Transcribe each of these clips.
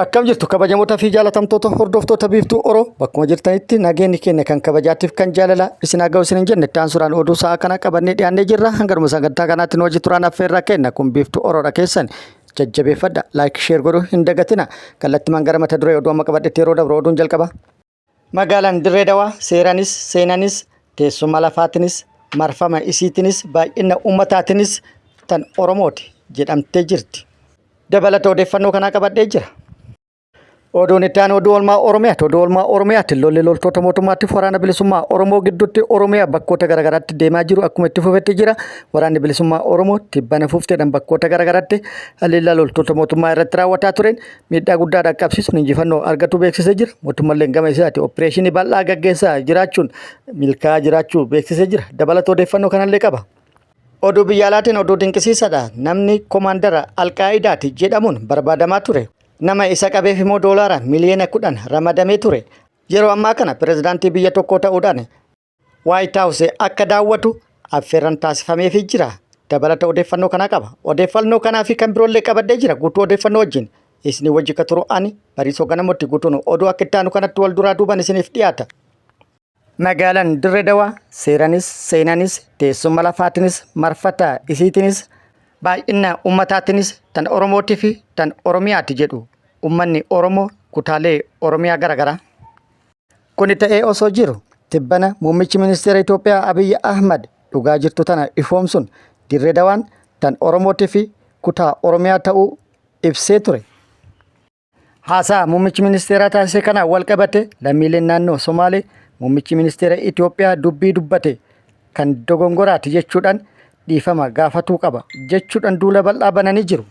Akkam jirtu kabajamoota fi jaalatamtoota hordoftoota biiftuu Oroo bakkuma jirtanitti nageenyi keenya kan kabajaatiif kan jaalala isin haa ga'u isin hin jenne ta'an suuraan oduu sa'a kana qabannee dhiyaannee jirra. Hangaruma sagantaa kanaatti nu wajji turaan affeerraa kenna kun biiftuu Oroodha keessan jajjabeeffadha laayik sheer godhuu hin dagatina. Kallattimaan gara mata duree oduu amma qabadhetti yeroo dabru oduun jalqaba. Magaalaan Dirree Dawaa seeranis seenanis teessuma lafaatinis marfama isiitinis baay'ina uummataatinis tan Oromooti jedhamtee jirti. Dabalata odeeffannoo kanaa qabadhee jira. Oduun itti aanu oduu oolmaa Oromiyaati. Oduu oolmaa Oromiyaatti lolli loltoota mootummaatiif waraana bilisummaa Oromoo gidduutti Oromiyaa bakkoota garaagaraatti deemaa jiru akkuma itti fufetti jira. Waraanni bilisummaa Oromoo tibbana fufteedhaan bakkoota garaagaraatti haleellaa loltoota mootummaa irratti raawwataa tureen miidhaa guddaa dhaqqabsiisuun injifannoo argatu beeksisee jira. Mootummaan gama isaati opereeshinii bal'aa gaggeessaa jiraachuun milkaa'aa jiraachuu beeksisee jira. Dabalata odeeffannoo kanallee qaba. Oduu biyya alaatiin oduu dinqisiisaadha. Namni koomaandara Alqaa'idaati jedhamuun barbaadamaa ture. Nama isa qabeef immoo doolaara miliyoona 10 ramadamee ture. Yeroo ammaa kana pirezidaantii biyya tokkoo ta'uudhaan White House akka daawwatu affeerran taasifameefii jira. Dabalata odeeffannoo kanaa qaba. Odeeffannoo kanaa fi kan biroollee qabadhee jira. Guutuu odeeffannoo wajjin isin wajji ka turu ani Bariisoo Ganamotti guutuun oduu akka itti aanu kanatti wal duraa duuban isiniif dhiyaata. Magaalaan Dirree Dawaa seeranis seenanis teessuma lafaatinis marfata isiitinis baay'ina uummataatinis tan Oromootii fi tan Oromiyaati jedhu uummanni Oromoo kutaalee Oromiyaa garaagaraa. Kuni ta'ee osoo jiru tibbana muummichi ministeera Itoophiyaa Abiyyi Ahmad dhugaa jirtu tana ifoomsuun Dirree Dawaan tan Oromootii fi kutaa Oromiyaa ta'uu ibsee ture. Haasaa muummichi ministeeraa taasise kana wal qabate lammiileen naannoo Somaalee muummichi ministeera Itoophiyaa dubbii dubbate kan dogongoraati jechuudhaan dhiifama gaafatuu qaba jechuudhaan duula bal'aa bananii jiru.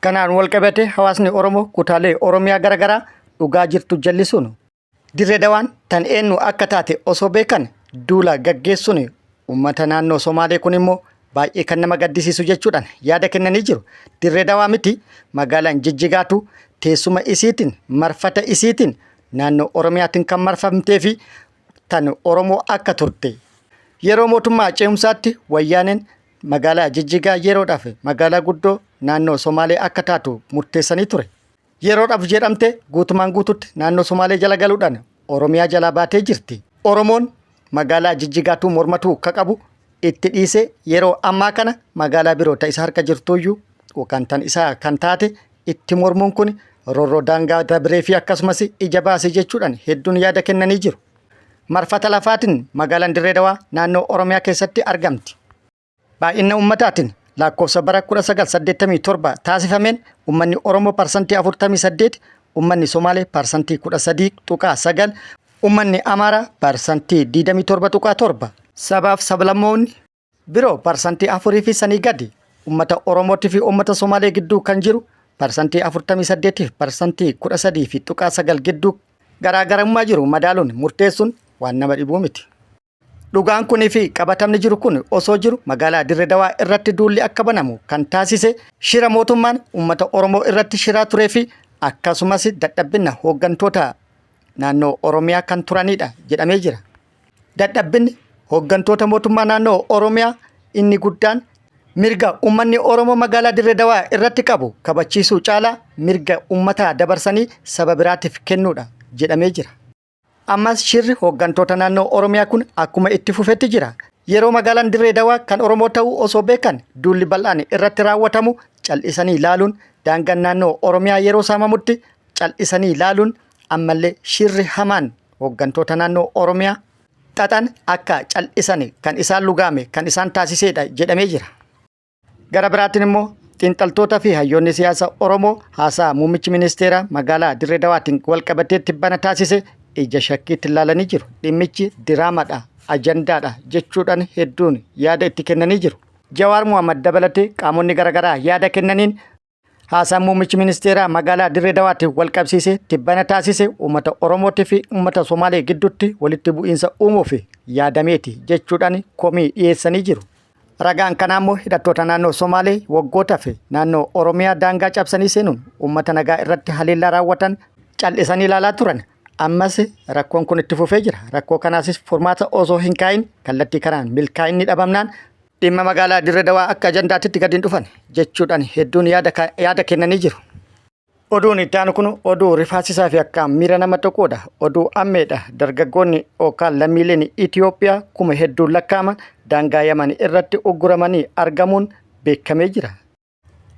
Kanaan wal qabate hawaasni Oromoo kutaalee Oromiyaa garaagaraa dhugaa jirtu jallisuun Dirree Dawaan tan eenyu akka taate osoo beekan duula gaggeessuun uummata naannoo Somaalee kun immoo baay'ee kan nama gaddisiisu jechuudhaan yaada kennanii jiru. Dirree Dawaa miti magaalaan Jijjigaatu teessuma isiitiin marfata isiitiin naannoo Oromiyaatiin kan marfamtee fi tan Oromoo akka turte. Yeroo mootummaa ce'umsaatti wayyaaneen magaalaa Jijjigaa yeroodhaaf magaalaa guddoo naannoo Somaalee akka taatu murteessanii ture. Yeroodhaaf jedhamte guutumaan guututti naannoo Somaalee jala galuudhaan Oromiyaa jala baatee jirti. Oromoon magaalaa Jijjigaatu mormatuu akka qabu itti dhiisee yeroo ammaa kana magaalaa biroo isa harka jirtuyyuu yookaan tan isaa kan taate itti mormuun kun roorroo daangaa dabree fi akkasumas ija baasee jechuudhaan hedduun yaada kennanii jiru. Marfata lafaatiin magaalaan Dirree Dawaa naannoo Oromiyaa keessatti argamti. Baay'ina uummataatiin lakkoofsa bara 1987 taasifameen uummanni Oromoo parsantii 48, uummanni Somaalee parsantii 13.9, uummanni Amaaraa parsantii 27.7, sabaaf sablammoonni biroo parsantii 4 fi sanii gadi uummata Oromootii fi uummata Somaalee gidduu kan jiru parsantii 48 fi parsantii 13.9 gidduu garaagarummaa jiru madaaluun murteessuun waan nama dhibuu miti. Dhugaan kunii fi qabatamni jiru kun osoo jiru magaalaa Dirree Dawaa irratti duulli akka banamu kan taasise shira mootummaan uummata Oromoo irratti shiraa turee fi akkasumas dadhabbina hooggantoota naannoo Oromiyaa kan turanidha jedhamee jira. Dadhabbinni hooggantoota mootummaa naannoo Oromiyaa inni guddaan mirga uummanni Oromoo magaalaa Dirree Dawaa irratti qabu kabachiisuu caalaa mirga uummataa dabarsanii saba biraatiif kennuudha jedhamee jira. Ammas shirri hooggantoota naannoo Oromiyaa kun akkuma itti fufetti jira. Yeroo magaalaan Dirree Dawaa kan Oromoo ta'uu osoo beekan duulli bal'aan irratti raawwatamu cal'isanii ilaaluun daangaan naannoo Oromiyaa yeroo saamamutti cal'isanii ilaaluun ammallee shirri hamaan hooggantoota naannoo Oromiyaa xaxan akka cal'isan kan isaan lugaame kan isaan taasisedha jedhamee jira. Gara biraatiin immoo xiinxaltoota fi hayyoonni siyaasa Oromoo haasaa muummichi ministeera magaalaa Dirree Dawaatiin wal qabatee tibbana taasise ija shakkiitti ilaalanii jiru. Dhimmichi diraamaadha, ajandaadha jechuudhaan hedduun yaada itti kennanii jiru. Jawaar Mohaammed dabalatee qaamonni garaagaraa yaada kennaniin haasaan muummichi ministeeraa magaalaa Dirree Dawaatiin wal qabsiisee tibbana taasise uummata Oromootii fi uummata Somaalee gidduutti walitti bu'iinsa uumuuf yaadameeti jechuudhaan komii dhiyeessanii jiru. Ragaan kanaa immoo hidhattoota naannoo Somaalee waggootaaf naannoo Oromiyaa daangaa cabsanii seenuun uummata nagaa irratti haleellaa raawwatan cal'isanii ilaalaa turan. Ammas rakkoon kun itti fufee jira. Rakkoo kanaasis furmaata osoo hin kaayin kallattii kanaan milkaa'inni dhabamnaan dhimma magaalaa Dirree Dawaa akka ajandaatti gadi hin dhufan jechuudhaan hedduun yaada kennanii jiru. Oduun itti aanu kun oduu rifaasisaa fi akkaan miira nama tokkodha. Oduu ammeedha. Dargaggoonni yookaan lammiileen Itoophiyaa kuma hedduun lakkaa'aman daangaa Yaman irratti ugguramanii argamuun beekamee jira.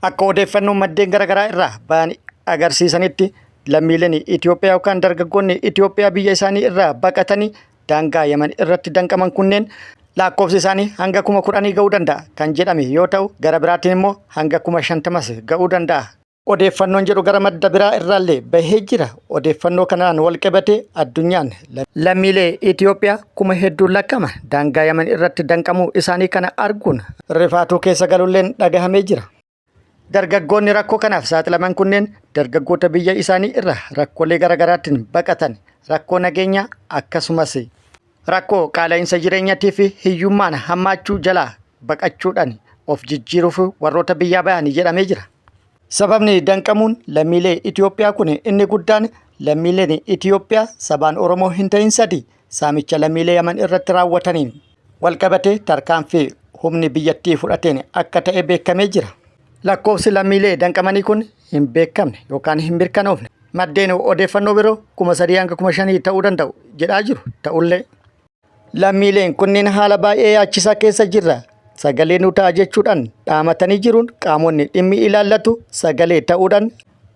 Akka odeeffannoo maddeen garaagaraa irraa ba'an agarsiisanitti lammiileen Itoophiyaa yookaan dargaggoonni Itoophiyaa biyya isaanii irraa baqatanii daangaa Yaman irratti danqaman kunneen lakkoofsi isaanii hanga 10,000 ga'uu danda'a kan jedhame yoo ta'u, gara biraatiin immoo hanga 50,000 ga'uu danda'a. Odeeffannoon jedhu gara madda biraa irraallee bahee jira. Odeeffannoo kanaan wal qabatee addunyaan lammiilee Itoophiyaa kuma hedduun lakkaa'aman daangaa Yaman irratti danqamuu isaanii kana arguun rifaatuu keessa galuulleen dhagahamee jira. Dargaggoonni rakkoo kanaaf saaxilaman kunneen dargaggoota biyya isaanii irraa rakkoolee garaagaraatiin baqatan, rakkoo nageenyaa akkasumas rakkoo qaala'insa jireenyaatii fi hiyyummaan hammaachuu jalaa baqachuudhaan of jijjiiruuf warroota biyyaa ba'anii jedhamee jira. Sababni danqamuun lammiilee Itoophiyaa kun inni guddaan lammiileen Itoophiyaa sabaan Oromoo hin ta'in sadii saamicha lammiilee Yaman irratti raawwataniin wal qabatee tarkaanfii humni biyyattii fudhateen akka ta'e beekamee jira. Lakkoofsi lammiilee danqamanii kun hin beekamne yookaan hin mirkanoofne. Maddeen odeeffannoo biroo 3,000 hanga 5,000 ta'uu danda'u jedhaa jiru. Ta'ullee lammiileen kunneen haala baay'ee yaachisaa keessa jirra. Sagalee nu ta'a jechuudhaan dhaamatanii jiruun qaamonni dhimmi ilaallatu sagalee ta'uudhaan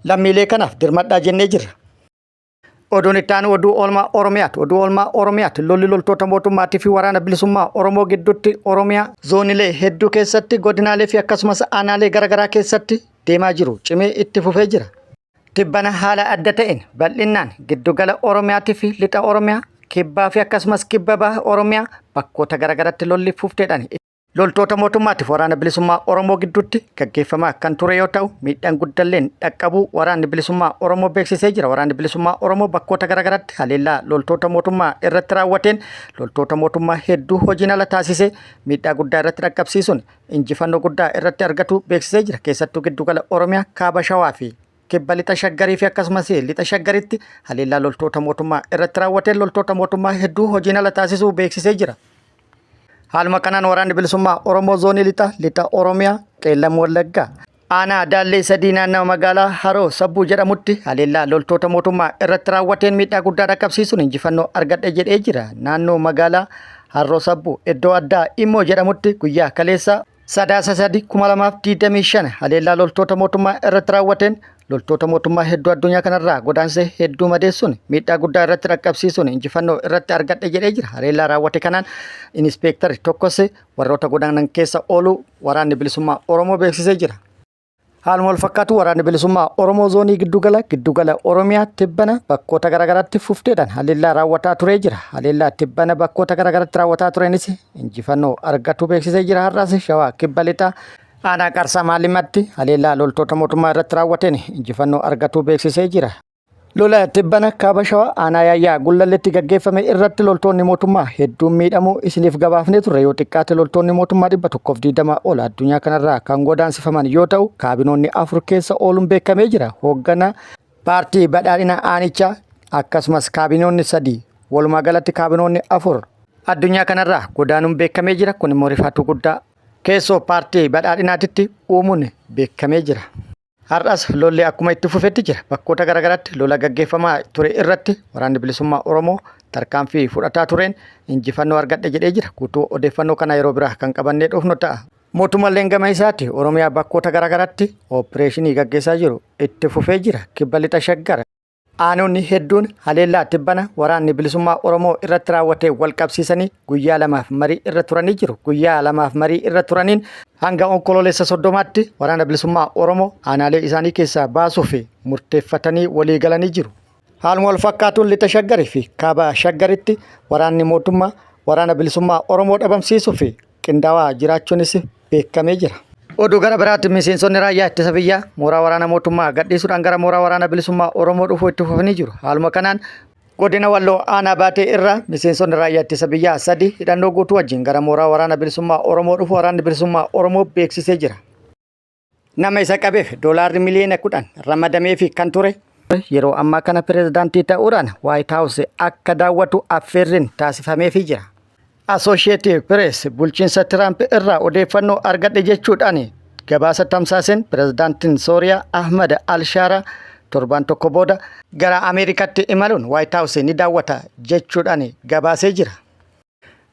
lammiilee kanaaf dirmadhaa jennee jirra. Oduun itti aanu oduu oolmaa Oromiyaati. Oduu oolmaa Oromiyaati. Lolli loltoota mootummaatii fi waraana bilisummaa Oromoo gidduutti Oromiyaa zoonilee hedduu keessatti godinaalee fi akkasumas aanaalee garaagaraa keessatti deemaa jiru cimee itti fufee jira. Tibbana haala adda ta'een bal'inaan giddugala Oromiyaatii fi lixa Oromiyaa, kibbaa fi akkasumas kibba baha Oromiyaa bakkoota garaagaraatti lolli fufteedhaan loltoota mootummaatiif waraana bilisummaa Oromoo gidduutti gaggeeffamaa kan ture yoo ta'u, miidhaan guddaalleen dhaqqabuu waraanni bilisummaa Oromoo beeksisee jira. Waraanni bilisummaa Oromoo bakkoota garaagaraatti haleellaa loltoota mootummaa irratti raawwateen loltoota mootummaa hedduu hojiin ala taasisee miidhaa guddaa irratti dhaqqabsiisuun injifannoo guddaa irratti argatu beeksisee jira. Keessattuu giddugala Oromiyaa, kaaba Shawaa fi kibba lixa Shaggarii fi akkasumas lixa Shaggaritti haleellaa loltoota mootummaa irratti raawwateen loltoota mootummaa hedduu hojiin ala taasisuu beeksisee jira. Haaluma kanaan waraanni bilisummaa Oromoo zoonii lixa Oromiyaa qeellam Wallaggaa aanaa Daallee sadii naannoo magaalaa Haroo Sabbuu jedhamutti haleellaa loltoota mootummaa irratti raawwateen miidhaa guddaa dhaqqabsiisuun injifannoo argadhe jedhee jira. Naannoo magaalaa Haroo Sabbuu iddoo addaa Immoo jedhamutti guyyaa kaleessa Sadaasa 3/2025 haleellaa loltoota mootummaa irratti raawwateen loltoota mootummaa hedduu addunyaa kanarraa godaansee hedduu madeessuun miidhaa guddaa irratti dhaqqabsiisuun injifannoo irratti argadhe jedhee jira. Haleellaa raawwate kanaan Inispeektarri tokkos warroota godaanan keessa ooluu waraanni bilisummaa Oromoo beeksisee jira. Haaluma wal fakkaatu waraanni bilisummaa Oromoo zoonii giddugala Oromiyaa tibbana bakkoota garaagaraatti fufteedhaan haleellaa raawwataa turee jira. Haleellaa tibbana bakkoota garaagaraatti raawwataa tureenis injifannoo argatu beeksisee jira. Har'aas Shawaa kibba lixaa aanaa Qarsaa Maalimatti haleellaa loltoota mootummaa irratti raawwateen injifannoo argatu beeksisee jira. Lola tibbana kaaba Shawaa aanaa Yaayyaa Gullalleetti gaggeeffame irratti loltoonni mootummaa hedduun miidhamuu isiniif gabaafnee turre. Yoo xiqqaate loltoonni mootummaa 120 ol addunyaa kanarraa kan godaansifaman yoo ta'u, kaabinoonni 4 keessa ooluun beekamee jira. Hoogganaa paartii badhaadhina aanichaa akkasumas kaabinoonni 3 walumaa galatti kaabinoonni 4 addunyaa kanarraa godaanuun beekamee jira. Kun immoo rifaatuu guddaa keessoo paartii badhaadhinaatitti uumuun beekamee jira. Har'as lolli akkuma itti fufetti jira. Bakkoota garaagaraatti lola gaggeeffamaa ture irratti waraanni bilisummaa Oromoo tarkaanfii fudhataa tureen injifannoo argadhe jedhee jira. Guutuu odeeffannoo kana yeroo biraa kan qabannee dhufnu ta'a. Mootummaan gama isaatti Oromiyaa bakkoota garaagaraatti oopereeshinii gaggeessaa jiru itti fufee jira. Kibba lixa Shaggar aanonni hedduun haleellaa tibbana waraanni bilisummaa Oromoo irratti raawwatee wal qabsiisanii guyyaa 2 marii irra turanii jiru. Guyyaa 2 marii irra turaniin hanga onkoloolessa 30tti waraana bilisummaa Oromoo aanaalee isaanii keessaa baasuuf murteeffatanii walii galanii jiru. Haaluma wal fakkaatuun lixa Shaggarii fi kaaba Shaggaritti waraanni mootummaa waraana bilisummaa Oromoo dhabamsiisuuf qindaawaa jiraachuunis beekamee jira. Oduu gara biraatti miseensonni raayyaa ittisa biyyaa mooraa waraana mootummaa gadhiisuudhaan gara mooraa waraana bilisummaa Oromoo dhufuu itti fufanii jiru. Haaluma kanaan godina Walloo aanaa Baatee irraa miseensonni raayyaa ittisa biyyaa 3 hidhannoo guutuu wajjin gara mooraa waraana bilisummaa Oromoo dhufu waraanni bilisummaa Oromoo beeksisee jira. Nama isa qabeef doolaarri miliyoona 10 ramadameefii kan ture yeroo ammaa kana pirezidaantii ta'uudhaan White House akka daawwatu affeerriin taasifameefii jira. Associated Press bulchiinsa Trump irraa odeeffannoo argadhe jechuudhaan gabaasa tamsaaseen pirezidaantiin Sooriyaa Ahmad Al-Sharaa torban tokko booda gara Ameerikaatti imaluun White House ni daawwata jechuudhaan gabaasee jira.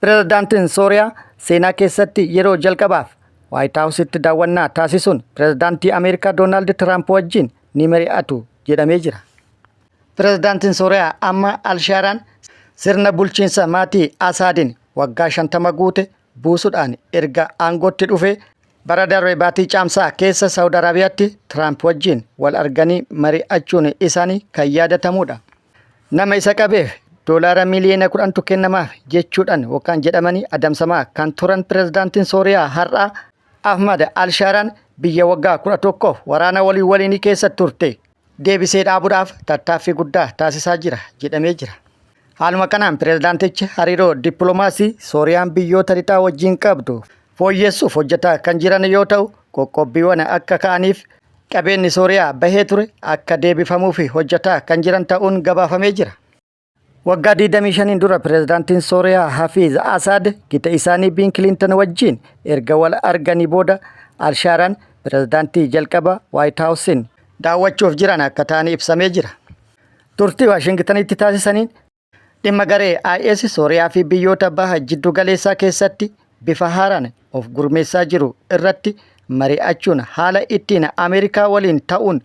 Pirezidaantiin Sooriyaa seenaa keessatti yeroo jalqabaaf White House'itti daawwannaa taasisuun pirezidaantii Ameerikaa Doonaald Tiraamp wajjin ni mari'atu jedhamee jira. Pirezidaantiin Sooriyaa amma Alshaaraan sirna bulchiinsa maatii Asaadiin waggaa 50 guute buusuudhaan erga aangootti dhufe bara darbe baatii caamsaa keessa Saawud Arabiyaatti Tiraamp wajjin wal arganii mari'achuun isaanii kan yaadatamudha. Nama isa qabeef doolaara miliyoona 10 kennamaaf jechuudhaan yookaan jedhamanii adamsamaa kan turan pirezidaantiin Sooriyaa har'aa Ahmad Alshaaraan biyya waggaa 11 waraana waliin keessa turte deebisee dhaabuudhaaf tattaaffii guddaa taasisaa jira jedhamee jira. Haaluma kanaan pirezidaantichi hariiroo dippiloomaasii Sooriyaan biyyoota lixaa wajjin qabdu fooyyessuuf hojjetaa kan jiran yoo ta'u, qoqqobbiiwwan akka ka'aniif qabeenyi Sooriyaa bahee ture akka deebifamuuf hojjetaa kan jiran ta'uun gabaafamee jira. Waggaa 25 dura pirezidaantiin Sooriyaa Hafiz Asad gita isaanii Bill Clinton wajjin erga wal arganii booda Alshaaraan pirezidaantii jalqaba White House'n daawwachuuf jiran akka ta'an ibsamee jira. Turtii Waashingtanitti taasisaniin dhimma garee IS Sooriyaa fi biyyoota baha jiddu galeessaa keessatti bifa haaraan of gurmeessaa jiru irratti mari'achuun haala ittiin Ameerikaa waliin ta'uun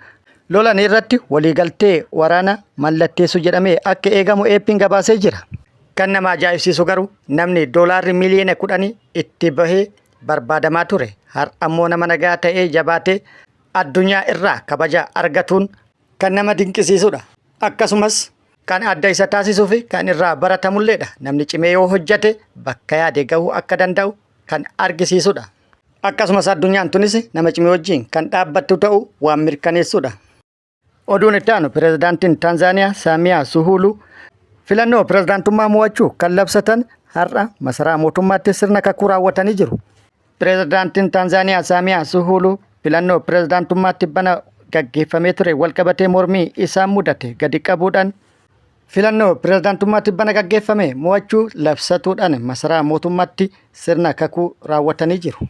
lolan irratti waliigaltee waraana mallatteessu jedhamee akka eegamu AP'n gabaasee jira. Kan nama ajaa'ibsiisu garuu namni doolaarri miliyoona 10 itti bahee barbaadamaa ture har'ammoo nama nagaa ta'ee jabaatee addunyaa irraa kabaja argatuun kan nama dinqisiisudha. Akkasumas kan adda isa taasisuu fi kan irraa baratamulleedha. Namni cimee yoo hojjete bakka yaade gahuu akka danda'u kan argisiisudha. Akkasumas addunyaan tunis nama cimee wajjin kan dhaabbattu ta'uu waan mirkaneessudha. Oduun itti aanu pirezidaantiin Taanzaaniyaa Saamiyaa Suhuluu filannoo pirezidaantummaa mo'achuu kan labsatan har'a masaraa mootummaatti sirna kakuu raawwatanii jiru. Pirezidaantiin Taanzaaniyaa Saamiyaa Suhuluu filannoo pirezidaantummaatti bana gaggeeffamee ture walqabatee mormii isaan mudate gadi qabuudhaan filannoo pirezidaantummaatti bana gaggeeffame mo'achuu labsatuudhaan masaraa mootummaatti sirna kakuu raawwatanii jiru.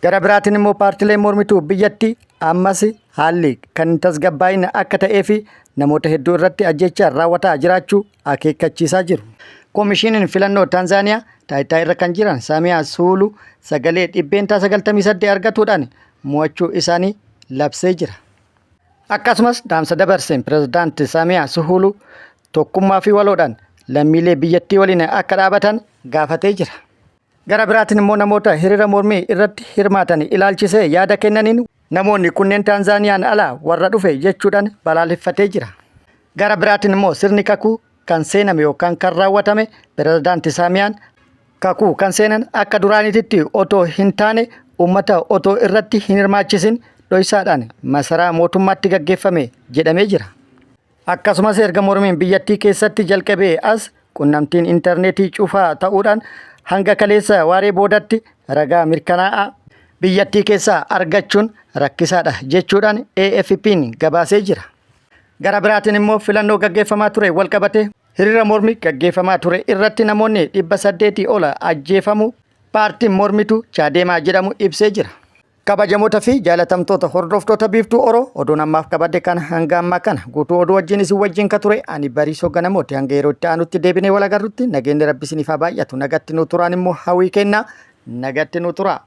Gara biraatiin immoo paartileen mormituu biyyattii ammas haalli kan tasgabbaa'in akka ta'ee fi namoota hedduu irratti ajjechaa raawwataa jiraachuu akeekkachiisaa jiru. Koomishiniin filannoo Taanzaaniyaa taayitaa irra kan jiran Saamiyaa Suhuluu sagalee 98 argatuudhaan mo'achuu isaanii labsee jira. Akkasumas dhaamsa dabarseen pirezidaantii Saamiyaa Suhuluu tokkummaa fi waloodhaan lammiilee biyyattii waliin akka dhaabatan gaafatee jira. Gara biraatiin immoo namoota hiriira mormii irratti hirmaatan ilaalchisee yaada kennaniin namoonni kunneen Taanzaaniyaan alaa warra dhufe jechuudhaan balaaleffatee jira. Gara biraatiin immoo sirni kakuu kan seename yookaan kan raawwatame pirezidaantii Saamiyaan kakuu kan seenan akka duraaniitti otoo hin taane uummata otoo irratti hin hirmaachisin dho'isaadhaan masaraa mootummaatti gaggeeffame jedhamee jira. Akkasumas erga mormiin biyyattii keessatti jalqabee as qunnamtiin intarneetii cufaa ta'uudhaan hanga kaleessa waaree boodatti ragaa mirkanaa'aa biyyattii keessaa argachuun rakkisaadha jechuudhaan AFP'n gabaasee jira. Gara biraatiin immoo filannoo gaggeeffamaa ture walqabate hiriira mormii gaggeeffamaa ture irratti namoonni 800 ol ajjeefamu paartiin mormituu Chaadeemaa jedhamu ibsee jira. Kabajamoota fi jaalatamtoota hordoftoota biiftuu Oroo oduun ammaaf qabadde kan hanga ammaa kana guutuu oduu wajjin isin wajjin ka ture ani Bariisoo Ganamooti hanga yeroo itti aanutti deebinee wal agarrutti nageenyi rabbi isiniif haa baay'atu nagatti nu turaan immoo hawwii kennaa nagatti nu turaa.